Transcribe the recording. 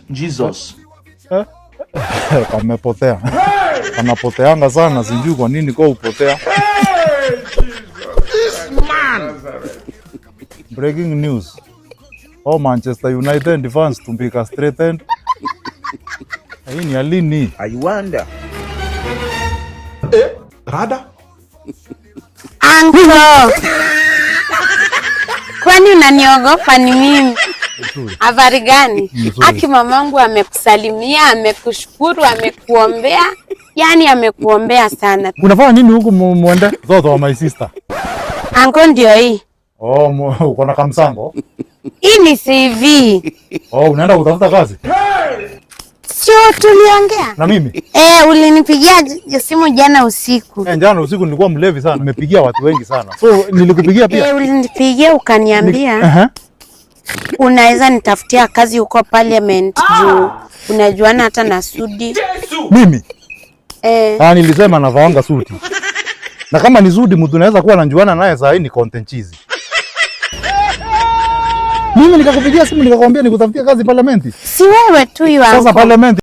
Jesus. Kamepotea. Anapoteanga sana, sijui kwa nini kwa upotea. This man. Breaking news. Oh, Manchester United fans tumbika straightened. Hii ni alini. I wonder. Rada? Uncle. Kwani unaniogopa ni mimi? Habari gani? Aki mamangu amekusalimia, amekushukuru, amekuombea. Yani amekuombea sana. Unafanya nini huku mwende? Mtoto wa my sister. Uncle ndio hii. Oh, uko na kamsambo? Hii ni CV. Oh, unaenda kutafuta kazi? Sio tuliongea? Na mimi? Ulinipigia simu jana usiku. Jana usiku nilikuwa mlevi sana. Nimepigia watu wengi sana. So nilikupigia pia? Ulinipigia ukaniambia. Unaweza nitafutia kazi huko Parliament juu unajuana hata na Sudi. Mimi? Nilisema navaanga suti. Na kama ni Sudi mtu anaweza kuwa anajuana naye saa hii ni content cheese. Mimi nikakupigia simu nikakwambia nikutafutia kazi Parliament. Si wewe tu hiyo. Sasa Parliament